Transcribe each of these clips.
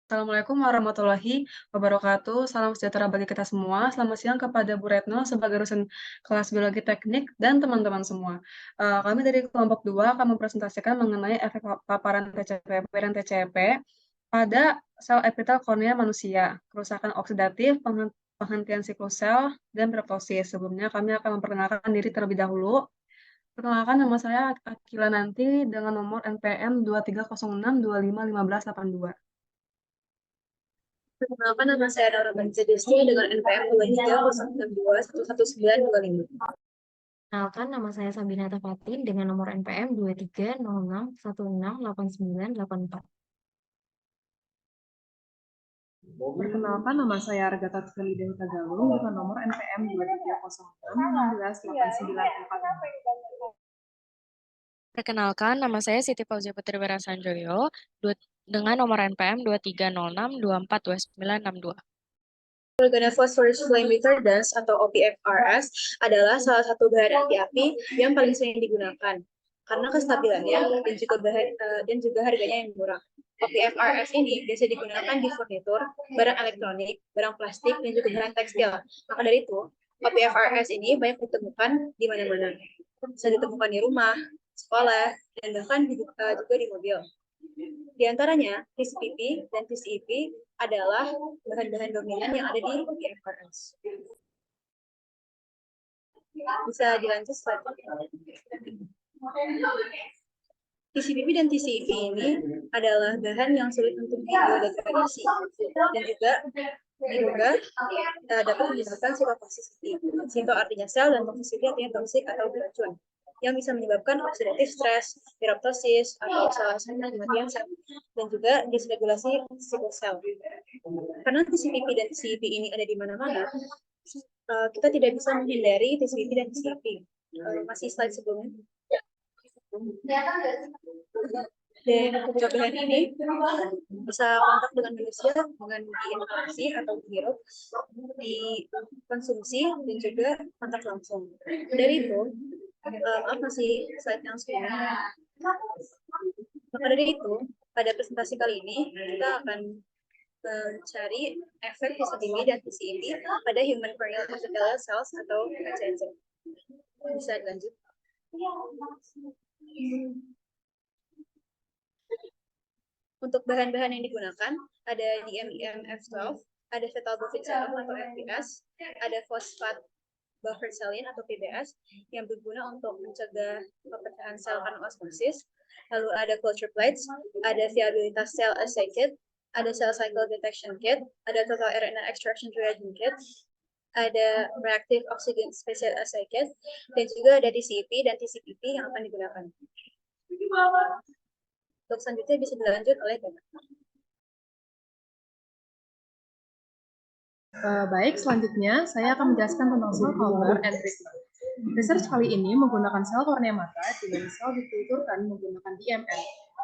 Assalamualaikum warahmatullahi wabarakatuh. Salam sejahtera bagi kita semua. Selamat siang kepada Bu Retno sebagai dosen kelas biologi teknik dan teman-teman semua. Kami dari kelompok 2 akan mempresentasikan mengenai efek paparan TCP pada sel epitel kornea manusia, kerusakan oksidatif, penghentian siklus sel, dan proptosis. Sebelumnya kami akan memperkenalkan diri terlebih dahulu. Perkenalkan, nama saya Akila Nanti dengan nomor NPM 2306251582. Perkenalkan, nama saya Nora Banza Desti dengan NPM 2306211925. Perkenalkan, nama saya Sabina Tafatin dengan nomor NPM 2306168984. Perkenalkan, nama saya Argata Tukali Dewi Tagalung dengan nomor NPM 2306168945. Perkenalkan, nama saya Siti Fauzia Putri Berasanjoyo dengan nomor NPM 2306242962. Organophosphorus Flame Retardants atau OPFRS adalah salah satu bahan anti-api yang paling sering digunakan karena kestabilannya dan juga harganya yang murah. OPFRS ini biasa digunakan di furnitur, barang elektronik, barang plastik, dan juga bahan tekstil. Maka dari itu, OPFRS ini banyak ditemukan di mana-mana. Bisa ditemukan di rumah, sekolah, dan bahkan juga di mobil. Di antaranya, TCPP dan TCEP adalah bahan-bahan dominan yang ada di OPFRS. Bisa dilanjut selanjutnya. TCPP dan TCEP ini adalah bahan yang sulit untuk biodegradasi dan juga diduga dapat menyebabkan sitotoxicity. Sito artinya sel dan toxicity artinya toxic atau beracun, yang bisa menyebabkan oxidative stress, ferroptosis, atau salah kematian sel, dan juga dysregulasi siklus sel. Karena TCPP dan TCEP ini ada di mana-mana, kita tidak bisa menghindari TCPP dan TCEP. Masih slide sebelumnya. Dan kedua bahan ini bisa kontak dengan manusia dengan diinhalasi atau dihirup, dikonsumsi, dan juga kontak langsung. Dari itu, maaf masih slide yang sebelumnya. Maka dari itu, pada presentasi kali ini, kita akan mencari efek TCPP dan TCEP pada human corneal epithelial cells atau HCC. Bisa dilanjut. Untuk bahan-bahan yang digunakan, ada DMEM-F12, ada fetal bovine serum atau FPS, ada fosfat buffer cellin atau PBS yang berguna untuk mencegah pepecahan sel karena osmosis. Lalu ada culture plates, ada viabilitas cell assay kit, ada cell cycle detection kit, ada total RNA extraction reagent kit, ada reactive oxygen special assay kit, dan juga ada TCEP dan TCPP yang akan digunakan. Untuk selanjutnya bisa dilanjut oleh Bapak. Baik, selanjutnya saya akan menjelaskan tentang sel culture and treatment. Research kali ini menggunakan sel kornea mata dengan sel dikulturkan menggunakan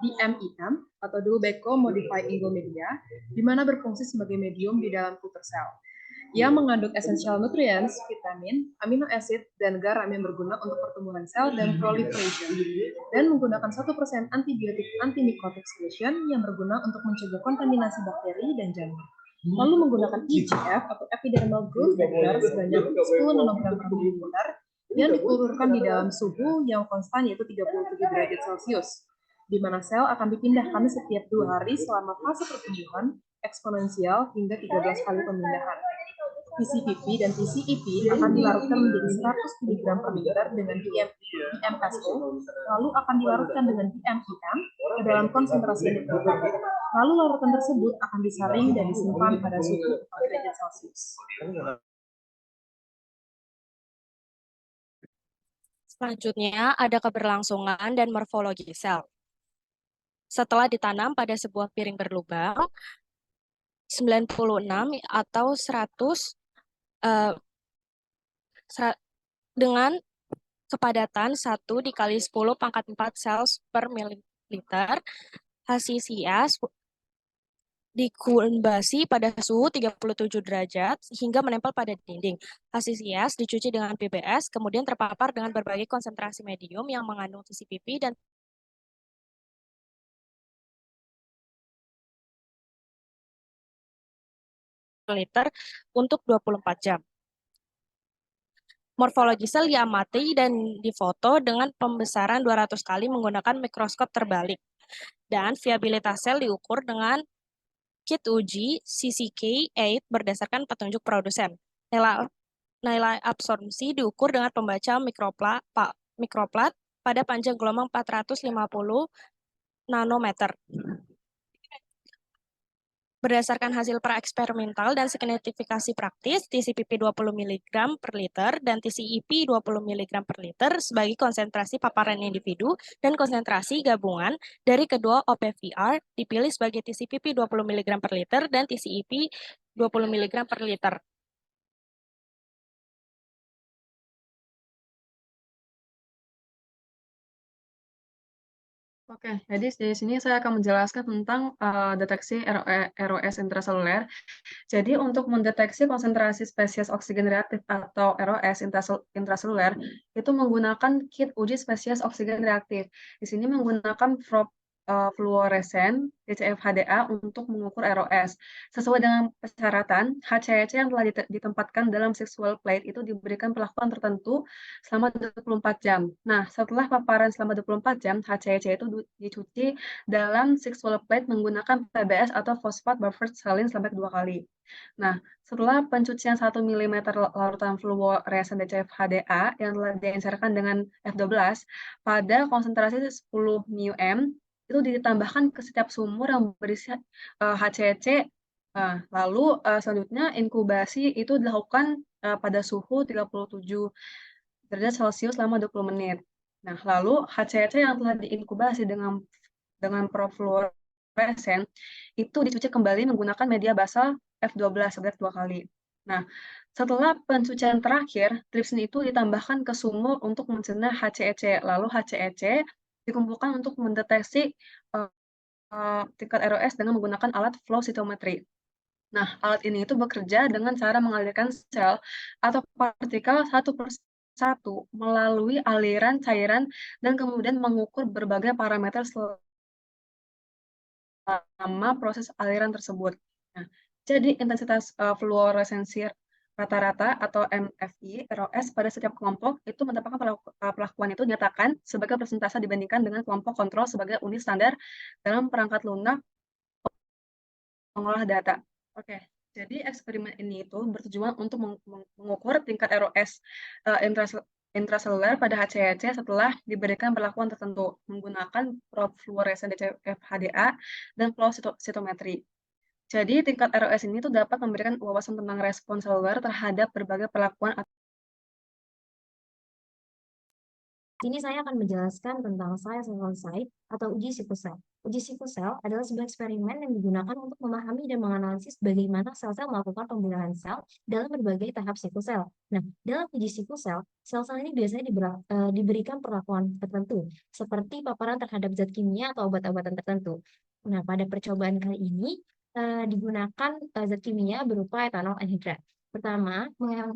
DMEM atau Dual Backbone Modified Ingo Media, di mana berfungsi sebagai medium di dalam kultur sel. Ia mengandung essential nutrients, vitamin, amino acid, dan garam yang berguna untuk pertumbuhan sel dan proliferation, dan menggunakan 1% antibiotik antimikotic solution yang berguna untuk mencegah kontaminasi bakteri dan jamur. Lalu menggunakan EGF atau epidermal growth factor sebanyak 10 nanogram per mililiter yang dikulturkan di dalam suhu yang konstan yaitu 37 derajat Celcius, di mana sel akan dipindahkan setiap 2 hari selama fase pertumbuhan eksponensial hingga 13 kali pemindahan. TCPP dan TCEP akan dilarutkan menjadi 100 mg per liter dengan DMSO, lalu akan dilarutkan dengan DMEM ke dalam konsentrasi yang berbeda. Lalu larutan tersebut akan disaring dan disimpan pada suhu 4 derajat Celcius. Selanjutnya, ada keberlangsungan dan morfologi sel. Setelah ditanam pada sebuah piring berlubang, 96 atau 100 dengan kepadatan 1 dikali 10 pangkat 4 sel per mililiter, HCCS dikumbasi pada suhu 37 derajat hingga menempel pada dinding. HCCS dicuci dengan PBS, kemudian terpapar dengan berbagai konsentrasi medium yang mengandung TCPP dan liter untuk 24 jam. Morfologi sel diamati dan difoto dengan pembesaran 200 kali menggunakan mikroskop terbalik. Dan viabilitas sel diukur dengan kit uji CCK8 berdasarkan petunjuk produsen. Nilai absorpsi diukur dengan pembaca mikroplat pada panjang gelombang 450 nanometer. Berdasarkan hasil praeksperimental dan signifikasi praktis, TCPP 20 mg per liter dan TCEP 20 mg per liter sebagai konsentrasi paparan individu dan konsentrasi gabungan dari kedua OPVR dipilih sebagai TCPP 20 mg per liter dan TCEP 20 mg per liter. Oke, jadi di sini saya akan menjelaskan tentang deteksi ROS intraseluler. Jadi untuk mendeteksi konsentrasi spesies oksigen reaktif atau ROS intraseluler itu menggunakan kit uji spesies oksigen reaktif. Di sini menggunakan probe fluoresen DCF-HDA untuk mengukur ROS. Sesuai dengan persyaratan, HCEC yang telah ditempatkan dalam sexual plate itu diberikan perlakuan tertentu selama 24 jam. Nah, setelah paparan selama 24 jam, HCEC itu dicuci dalam sexual plate menggunakan PBS atau fosfat buffered saline sampai 2 kali. Nah, setelah pencucian 1 mm larutan fluoresen DCF-HDA yang telah diencerkan dengan F12 pada konsentrasi 10 μm, itu ditambahkan ke setiap sumur yang berisi HCC. Lalu selanjutnya inkubasi itu dilakukan pada suhu 37 derajat Celcius selama 20 menit. Nah, lalu HCC yang telah diinkubasi dengan perfluoresen itu dicuci kembali menggunakan media basal F12 sebanyak 2 kali. Nah, setelah pencucian terakhir, tripsin itu ditambahkan ke sumur untuk mencerna HCEC. Lalu HCEC dikumpulkan untuk mendeteksi tingkat ROS dengan menggunakan alat flow cytometry. Nah, alat ini itu bekerja dengan cara mengalirkan sel atau partikel satu persatu melalui aliran cairan dan kemudian mengukur berbagai parameter selama proses aliran tersebut. Nah, jadi intensitas fluoresensi rata-rata atau MFI ROS pada setiap kelompok itu mendapatkan pelakuan itu dinyatakan sebagai persentase dibandingkan dengan kelompok kontrol sebagai unit standar dalam perangkat lunak pengolah data. Oke, jadi eksperimen ini itu bertujuan untuk mengukur tingkat ROS intraseluler pada HCEC setelah diberikan perlakuan tertentu menggunakan probe fluoresen DCF-HDA dan flow cytometry. Jadi tingkat ROS ini tuh dapat memberikan wawasan tentang respon seluler terhadap berbagai perlakuan. Sini saya akan menjelaskan tentang science site atau uji sikusel. Uji sikusel adalah sebuah eksperimen yang digunakan untuk memahami dan menganalisis bagaimana sel-sel melakukan pembelahan sel dalam berbagai tahap sikusel. Nah, dalam uji sikusel, sel-sel ini biasanya diberikan perlakuan tertentu, seperti paparan terhadap zat kimia atau obat-obatan tertentu. Nah, pada percobaan kali ini digunakan zat kimia berupa etanol anhidrat. Pertama,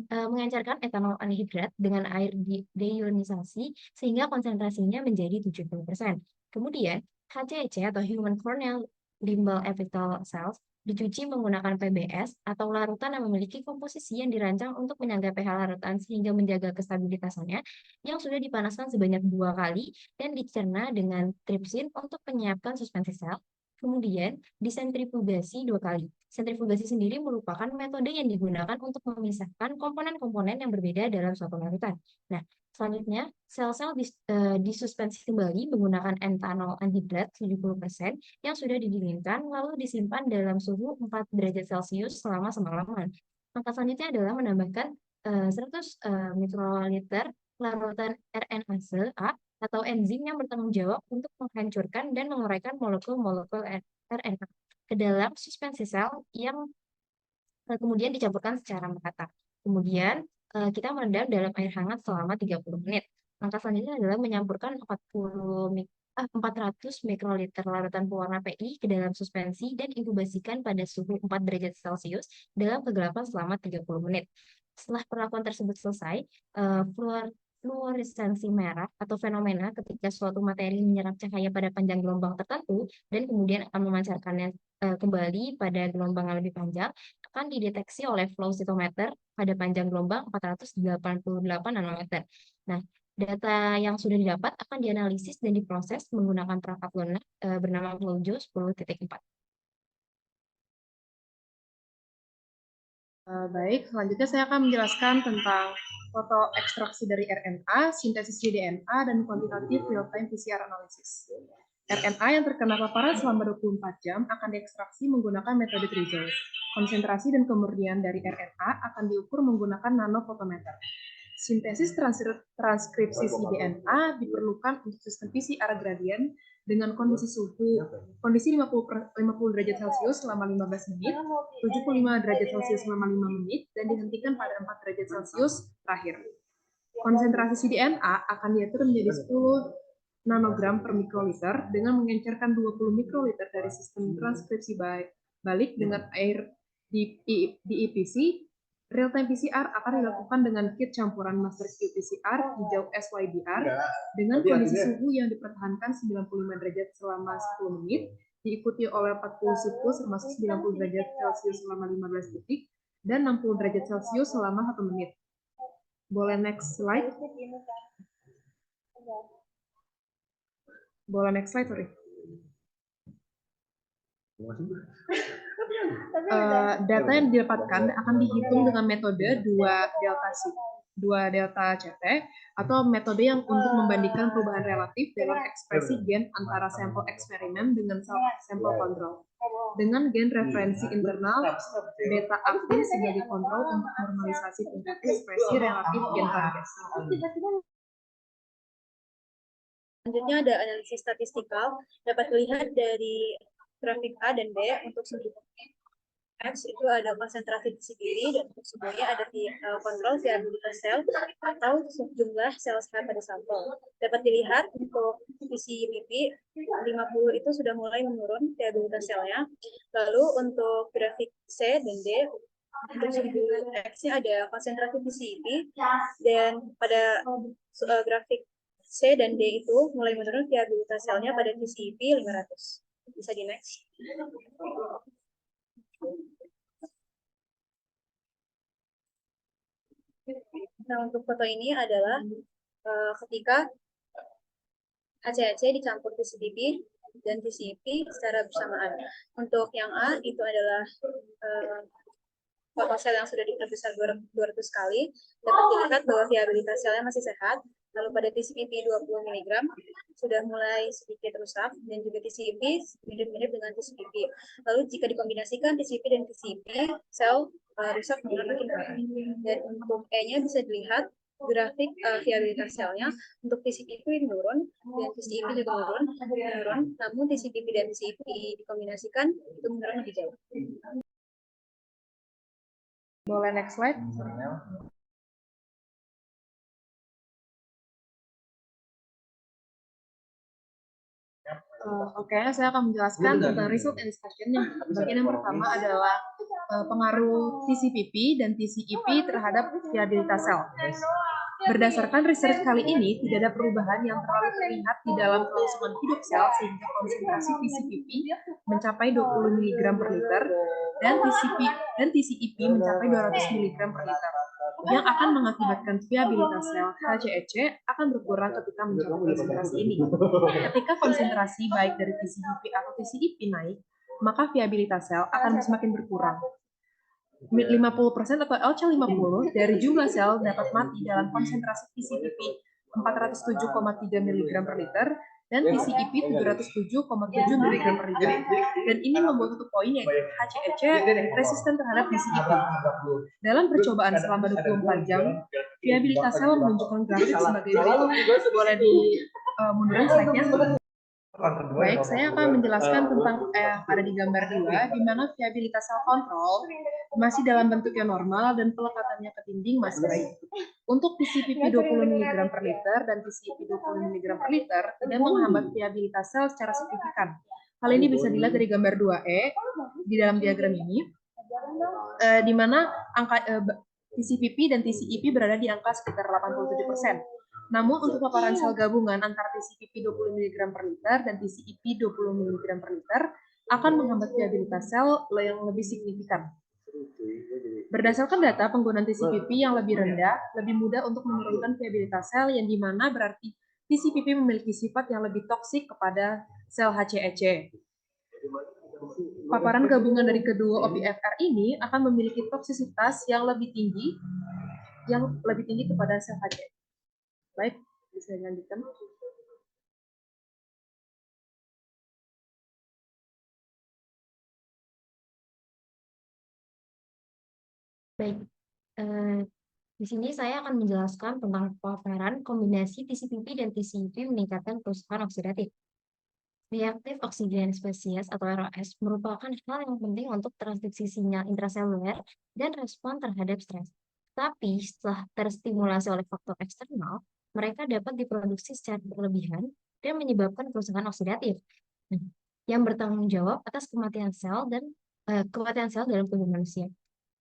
mengencerkan etanol anhidrat dengan air deionisasi sehingga konsentrasinya menjadi 70%. Kemudian, HCEC atau Human Corneal Limbal Epithelial Cells dicuci menggunakan PBS atau larutan yang memiliki komposisi yang dirancang untuk menyangga pH larutan sehingga menjaga kestabilitasannya, yang sudah dipanaskan sebanyak 2 kali dan dicerna dengan tripsin untuk menyiapkan suspensi sel. Kemudian, disentrifugasi 2 kali. Sentrifugasi sendiri merupakan metode yang digunakan untuk memisahkan komponen-komponen yang berbeda dalam suatu larutan. Nah, selanjutnya, sel-sel disuspensi kembali menggunakan etanol anhidrat 70% yang sudah didinginkan lalu disimpan dalam suhu 4 derajat Celcius selama semalaman. Langkah selanjutnya adalah menambahkan 100 mikroliter larutan RNase A atau enzim yang bertanggung jawab untuk menghancurkan dan menguraikan molekul-molekul RNA ke dalam suspensi sel yang kemudian dicampurkan secara merata. Kemudian kita merendam dalam air hangat selama 30 menit. Langkah selanjutnya adalah menyampurkan 400 mikroliter larutan pewarna PI ke dalam suspensi dan inkubasikan pada suhu 4 derajat Celcius dalam kegelapan selama 30 menit. Setelah perlakuan tersebut selesai, fluoresensi merah atau fenomena ketika suatu materi menyerap cahaya pada panjang gelombang tertentu dan kemudian akan memancarkannya kembali pada gelombang yang lebih panjang akan dideteksi oleh flow cytometer pada panjang gelombang 488 nanometer. Nah, data yang sudah didapat akan dianalisis dan diproses menggunakan perangkat lunak bernama FlowJo 10.4. Baik, selanjutnya saya akan menjelaskan tentang foto ekstraksi dari RNA, sintesis di DNA, dan kuantitatif real-time PCR analysis. RNA yang terkena paparan selama 24 jam akan diekstraksi menggunakan metode Trizo. Konsentrasi dan kemurnian dari RNA akan diukur menggunakan nanofotometer. Sintesis transkripsi cDNA diperlukan untuk sistem PCR gradient dengan kondisi 50 derajat Celcius selama 15 menit, 75 derajat Celcius selama 5 menit, dan dihentikan pada 4 derajat Celcius terakhir. Konsentrasi cDNA akan diatur menjadi 10 nanogram per mikroliter dengan mengencerkan 20 mikroliter dari sistem transkripsi balik dengan air di EPC. Real-time PCR akan dilakukan dengan kit campuran master qPCR hijau SYDR dengan kondisi suhu yang dipertahankan 95 derajat selama 10 menit, diikuti oleh 40 siklus termasuk 90 derajat Celcius selama 15 detik, dan 60 derajat Celcius selama 1 menit. Boleh next slide? Sorry. Data yang didapatkan akan dihitung dengan metode 2 delta CT atau metode yang untuk membandingkan perubahan relatif dalam ekspresi gen antara sampel eksperimen dengan sampel kontrol. Dengan gen referensi internal beta aktin sebagai kontrol untuk normalisasi tingkat ekspresi relatif gen target. Selanjutnya ada analisis statistikal, dapat dilihat dari grafik A dan B. Untuk sudut X itu ada konsentrasi TCPD, dan untuk semuanya ada di kontrol viabilitas sel atau jumlah sel pada sampel. Dapat dilihat untuk TCPP 50 itu sudah mulai menurun viabilitas selnya. Lalu untuk grafik C dan D, untuk sudut X-nya ada konsentrasi TCP, dan pada grafik C dan D itu mulai menurun viabilitas selnya pada TCP 500. Bisa di next. Nah, untuk foto ini adalah ketika HCHC dicampur TCP dan TCP secara bersamaan. Untuk yang A itu adalah foto sel yang sudah diperbesar 200 kali, dapat dilihat bahwa viabilitas selnya masih sehat. Lalu pada TCP 20 mg sudah mulai sedikit rusak, dan juga TCP mirip-mirip dengan TCP. Lalu jika dikombinasikan TCP dan TCP, sel rusak makin parah. Dan untuk E-nya bisa dilihat grafik viabilitas selnya. Untuk TCP menurun dan TCP juga menurun, namun TCP dan TCP dikombinasikan itu menurun lebih jauh. Boleh next slide? Oke, saya akan menjelaskan tentang result and discussion. Bagian yang pertama adalah pengaruh TCPP dan TCEP terhadap viabilitas sel. Berdasarkan research kali ini, tidak ada perubahan yang terlalu terlihat di dalam kelangsungan hidup sel sehingga konsentrasi TCPP mencapai 20 mg per liter dan TCEP mencapai 200 mg per liter, yang akan mengakibatkan viabilitas sel HCEC akan berkurang ketika mencapai konsentrasi ini. Ketika konsentrasi baik dari TCPP atau TCEP naik, maka viabilitas sel akan semakin berkurang. 50% atau LC50 dari jumlah sel dapat mati dalam konsentrasi TCPP 407,3 mg per liter dan TCEP 707,7 mg per liter. Dan ini membuat satu poin, yaitu HCEC resisten terhadap TCEP. Dalam percobaan selama 24 jam, viabilitas sel menunjukkan grafik sebagai berikut. Boleh dimundurin slide-nya. Baik, saya akan menjelaskan tentang ada di gambar 2, di mana viabilitas sel kontrol masih dalam bentuk yang normal dan pelekatannya ke dinding masih baik. Untuk TCPP 20 mg per liter dan TCEP 20 mg per liter tidak menghambat viabilitas sel secara signifikan. Hal ini bisa dilihat dari gambar 2E di dalam diagram ini, di mana angka TCPP dan TCEP berada di angka sekitar 87%. Namun untuk paparan sel gabungan antara TCPP 20 mg per liter dan TCEP 20 mg per liter akan menghambat viabilitas sel yang lebih signifikan. Berdasarkan data, penggunaan TCPP yang lebih rendah lebih mudah untuk menurunkan viabilitas sel, yang dimana berarti TCPP memiliki sifat yang lebih toksik kepada sel HCEC. Paparan gabungan dari kedua OPFR ini akan memiliki toksisitas yang lebih tinggi kepada sel HCEC. Baik, bisa dilanjutkan. Baik, di sini saya akan menjelaskan tentang paparan kombinasi TCPP dan TCEP meningkatkan kerusakan oksidatif. Reaktif oksigen spesies atau ROS merupakan hal yang penting untuk transduksi sinyal intraseluler dan respon terhadap stres. Tapi setelah terstimulasi oleh faktor eksternal, mereka dapat diproduksi secara berlebihan dan menyebabkan kerusakan oksidatif, yang bertanggung jawab atas kematian sel dalam tubuh manusia.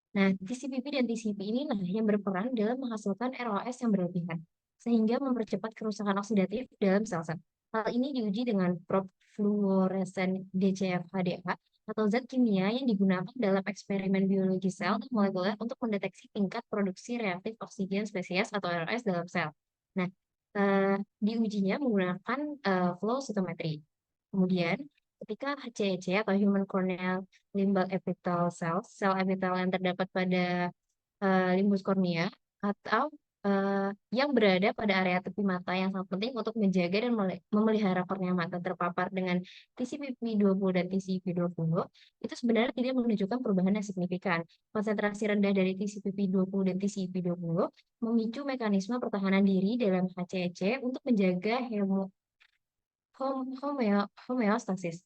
Nah, TCPP dan TCP inilah yang berperan dalam menghasilkan ROS yang berlebihan, sehingga mempercepat kerusakan oksidatif dalam sel-sel. Hal ini diuji dengan probe fluoresen DCFHDA atau zat kimia yang digunakan dalam eksperimen biologi sel dan molekuler untuk mendeteksi tingkat produksi reaktif oksigen spesies atau ROS dalam sel. Nah, diujinya menggunakan flow cytometry. Kemudian, ketika HCEC atau Human Corneal Limbal Epithelial Cells, sel epitel yang terdapat pada limbus kornea atau yang berada pada area tepi mata yang sangat penting untuk menjaga dan memelihara kornea mata terpapar dengan TCPP20 dan TCP20, itu sebenarnya tidak menunjukkan perubahan yang signifikan. Konsentrasi rendah dari TCPP20 dan TCP20 memicu mekanisme pertahanan diri dalam HCEC untuk menjaga homeostasis.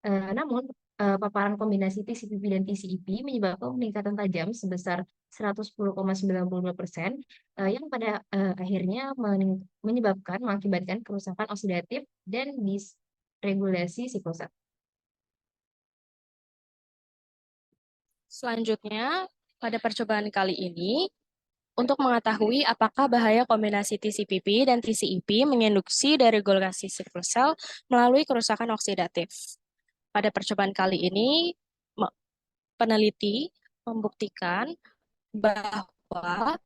Namun, paparan kombinasi TCPP dan TCEP menyebabkan peningkatan tajam sebesar 110,92%, yang pada akhirnya mengakibatkan kerusakan oksidatif dan disregulasi siklus. Selanjutnya, pada percobaan kali ini, untuk mengetahui apakah bahaya kombinasi TCPP dan TCEP menginduksi deregulasi siklus sel melalui kerusakan oksidatif. Pada percobaan kali ini, peneliti membuktikan bahwa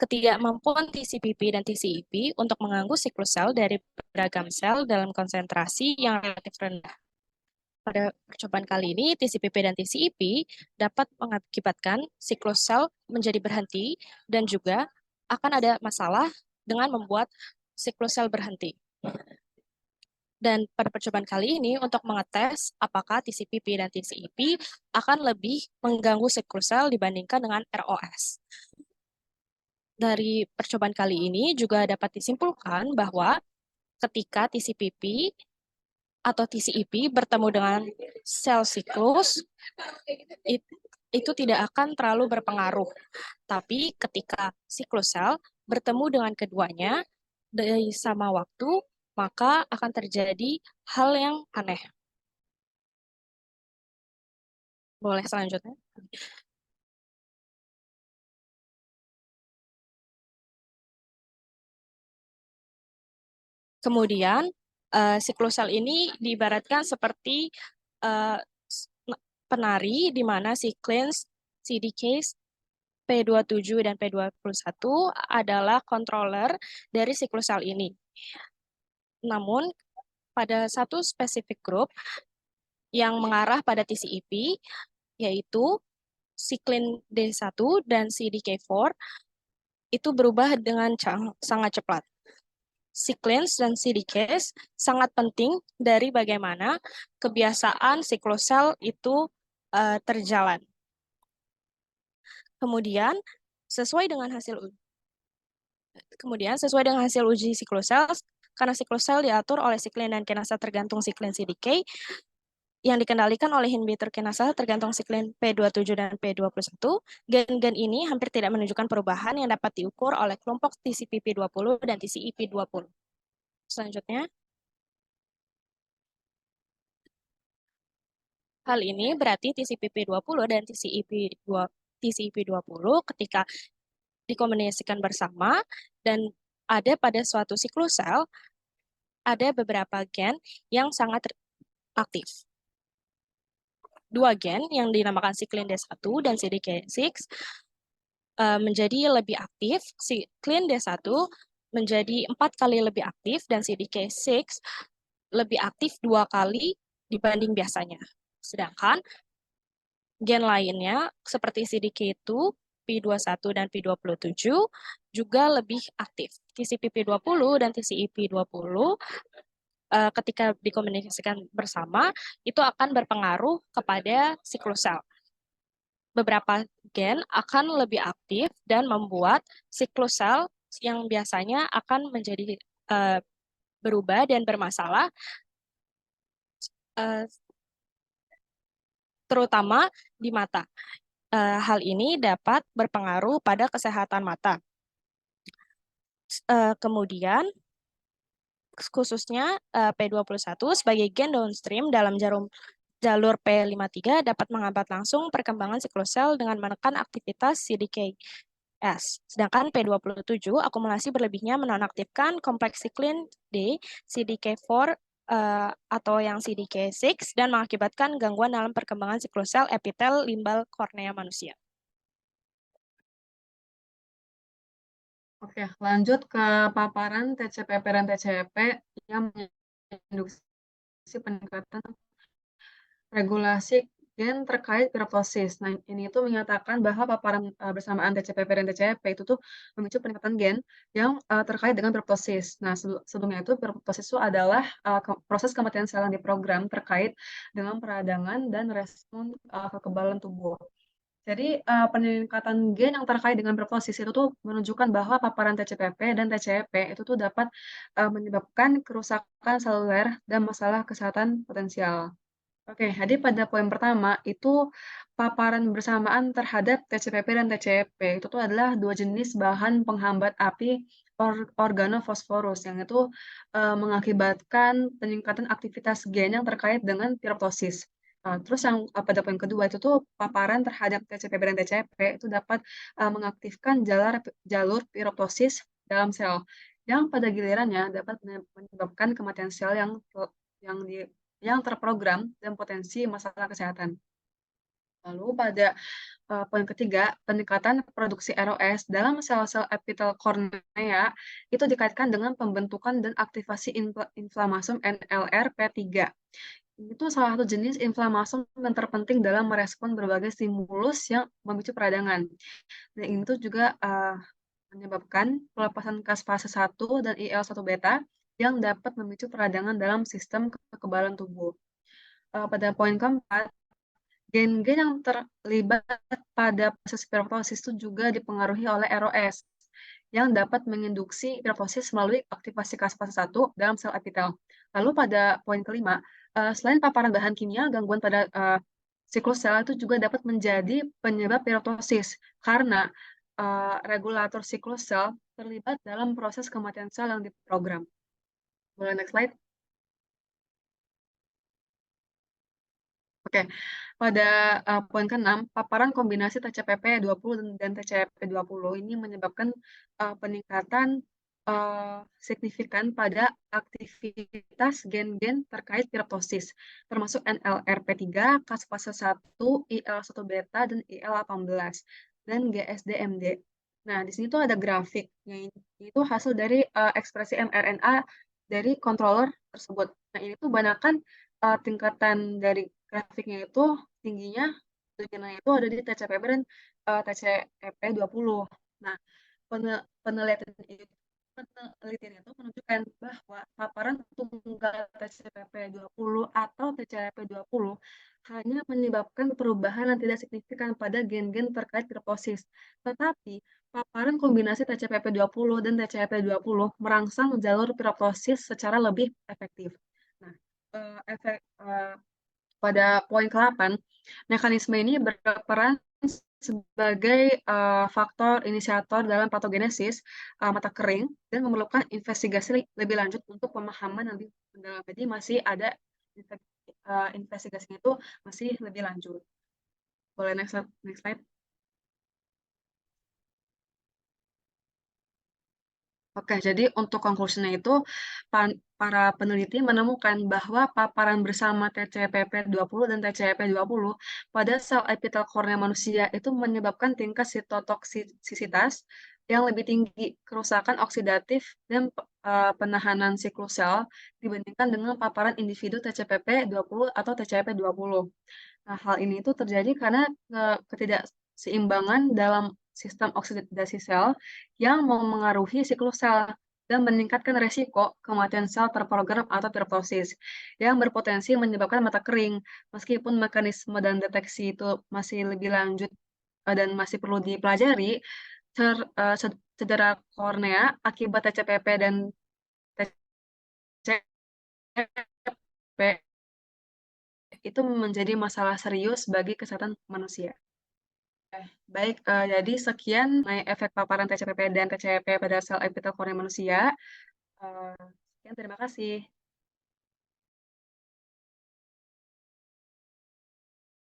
ketidakmampuan TCPP dan TCEP untuk mengganggu siklus sel dari beragam sel dalam konsentrasi yang relatif rendah. Pada percobaan kali ini, TCPP dan TCEP dapat mengakibatkan siklus sel menjadi berhenti dan juga akan ada masalah dengan membuat siklus sel berhenti. Dan pada percobaan kali ini, untuk mengetes apakah TCPP dan TCEP akan lebih mengganggu siklus sel dibandingkan dengan ROS. Dari percobaan kali ini juga dapat disimpulkan bahwa ketika TCPP atau TCEP bertemu dengan sel siklus, itu tidak akan terlalu berpengaruh. Tapi ketika siklus sel bertemu dengan keduanya dari sama waktu, maka akan terjadi hal yang aneh. Boleh selanjutnya. Kemudian, siklus sel ini diibaratkan seperti penari di mana siklins, CDKs, P27 dan P21 adalah controller dari siklus sel ini. Namun, pada satu spesifik grup yang mengarah pada TCEP, yaitu siklin D1 dan CDK4, itu berubah dengan sangat cepat. Siklins dan CDKs sangat penting dari bagaimana kebiasaan siklus sel itu terjalan. Kemudian, sesuai dengan hasil uji siklus sel, karena siklus sel diatur oleh siklin dan kinasa tergantung siklin CDK, yang dikendalikan oleh inhibitor kinasa tergantung siklin P27 dan P21, gen-gen ini hampir tidak menunjukkan perubahan yang dapat diukur oleh kelompok TCPP20 dan TCEP20. Selanjutnya, hal ini berarti TCPP20 dan TCEP20 ketika dikombinasikan bersama dan ada pada suatu siklus sel, ada beberapa gen yang sangat aktif. Dua gen yang dinamakan siklin D1 dan CDK6 menjadi lebih aktif, si clean D1 menjadi 4 kali lebih aktif, dan CDK6 lebih aktif 2 kali dibanding biasanya. Sedangkan gen lainnya seperti CDK2, P21 dan P27 juga lebih aktif. TCP/P20 dan TCP/20 ketika dikomunikasikan bersama itu akan berpengaruh kepada siklus sel. Beberapa gen akan lebih aktif dan membuat siklus sel yang biasanya akan menjadi berubah dan bermasalah, terutama di mata. Hal ini dapat berpengaruh pada kesehatan mata. Kemudian, khususnya P21 sebagai gen downstream dalam jalur P53 dapat menghambat langsung perkembangan siklus sel dengan menekan aktivitas CDKS. Sedangkan P27 akumulasi berlebihnya menonaktifkan kompleks siklin D, CDK4 atau yang CDK6 dan mengakibatkan gangguan dalam perkembangan siklus sel epitel limbal kornea manusia. Oke, lanjut ke paparan TCPP dan TCP yang menginduksi peningkatan regulasi gen terkait pirotosis. Nah, ini tuh menyatakan bahwa paparan bersamaan TCPP dan TCP itu tuh memicu peningkatan gen yang terkait dengan pirotosis. Nah, sebelumnya itu pirotosis itu adalah proses kematian sel yang diprogram terkait dengan peradangan dan respon kekebalan tubuh. Jadi, peningkatan gen yang terkait dengan pirotosis itu tuh menunjukkan bahwa paparan TCPP dan TCP itu tuh dapat menyebabkan kerusakan seluler dan masalah kesehatan potensial. Oke, jadi pada poin pertama itu paparan bersamaan terhadap TCPP dan TCP itu tuh adalah dua jenis bahan penghambat api organofosforus yang itu mengakibatkan peningkatan aktivitas gen yang terkait dengan pirotosis. Terus yang pada poin kedua itu tuh paparan terhadap TCPP dan TCP itu dapat mengaktifkan jalur pirotosis dalam sel yang pada gilirannya dapat menyebabkan kematian sel yang di yang terprogram dan potensi masalah kesehatan. Lalu pada poin ketiga, peningkatan produksi ROS dalam sel-sel epitel kornea itu dikaitkan dengan pembentukan dan aktivasi inflamasum NLRP3. Itu salah satu jenis inflamasum yang terpenting dalam merespon berbagai stimulus yang memicu peradangan. Dan ini tuh juga menyebabkan pelepasan caspase 1 dan IL-1 beta yang dapat memicu peradangan dalam sistem kekebalan tubuh. Pada poin keempat, gen-gen yang terlibat pada proses pirotosis itu juga dipengaruhi oleh ROS yang dapat menginduksi pirotosis melalui aktivasi caspase 1 dalam sel epitel. Lalu pada poin kelima, selain paparan bahan kimia, gangguan pada siklus sel itu juga dapat menjadi penyebab pirotosis karena regulator siklus sel terlibat dalam proses kematian sel yang diprogram. Boleh next slide? Oke, pada poin ke-6, paparan kombinasi TCPP 20 dan TCP 20 ini menyebabkan peningkatan signifikan pada aktivitas gen-gen terkait pirotosis, termasuk NLRP3, caspase 1, IL-1 beta, dan IL-18, dan GSD-MD. Nah, di sini tuh ada grafik, yang itu hasil dari ekspresi mRNA dari controller tersebut. Nah, ini tuh banyakkan tingkatan dari grafiknya itu tingginya itu ada di TCPP dan TCP 20. Nah, penelitian itu menunjukkan bahwa paparan tunggal TCPP 20 atau TCP 20 hanya menyebabkan perubahan yang tidak signifikan pada gen-gen terkait pirotosis. Tetapi paparan kombinasi TCPP 20 dan TCP 20 merangsang jalur pirotosis secara lebih efektif. Nah, pada poin ke-8, mekanisme ini berperan sebagai faktor inisiator dalam patogenesis mata kering dan memerlukan investigasi lebih lanjut untuk pemahaman lebih mendalam. Jadi masih ada investigasinya itu masih lebih lanjut. Boleh next slide. Oke, jadi untuk conclusion-nya itu para peneliti menemukan bahwa paparan bersama TCPP20 dan TCP20 pada sel epitel kornea manusia itu menyebabkan tingkat sitotoksisitas yang lebih tinggi, kerusakan oksidatif, dan penahanan siklus sel dibandingkan dengan paparan individu TCPP20 atau TCP20. Nah, hal ini itu terjadi karena ketidakseimbangan dalam sistem oksidasi sel yang memengaruhi siklus sel dan meningkatkan resiko kematian sel terprogram atau tertosis yang berpotensi menyebabkan mata kering. Meskipun mekanisme dan deteksi itu masih lebih lanjut dan masih perlu dipelajari, cedera kornea akibat TCPP dan TCP itu menjadi masalah serius bagi kesehatan manusia. Baik, jadi sekian mengenai efek paparan TCPP dan TCP pada sel epitel kornea manusia. Sekian, terima kasih.